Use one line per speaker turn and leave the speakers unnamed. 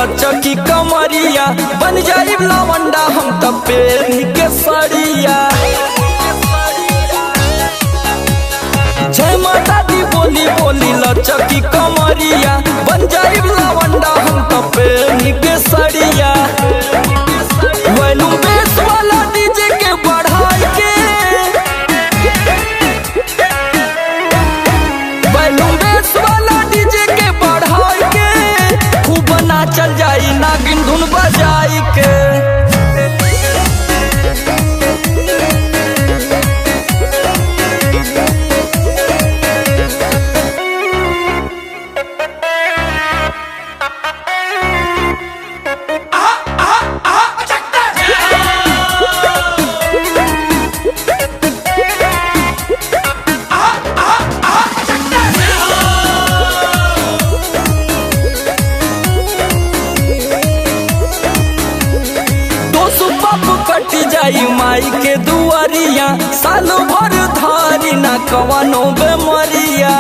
लचकी कमरिया बन जाई लवंडा हम त पेनी के सड़िया। जय माता दी बोली बोली लचकी कमरिया बन जाई लवंडा हम त पेनी के सड़िया। वॉल्यूम बेस वाला डीजे के बढ़ाई के, वॉल्यूम बेस वाला डीजे के बढ़ाई के खूब नाचल जाई नागिन धुन बजाई के। कटी जाई माई के दुआरिया साल भर धारी ना कवनो बेमरिया।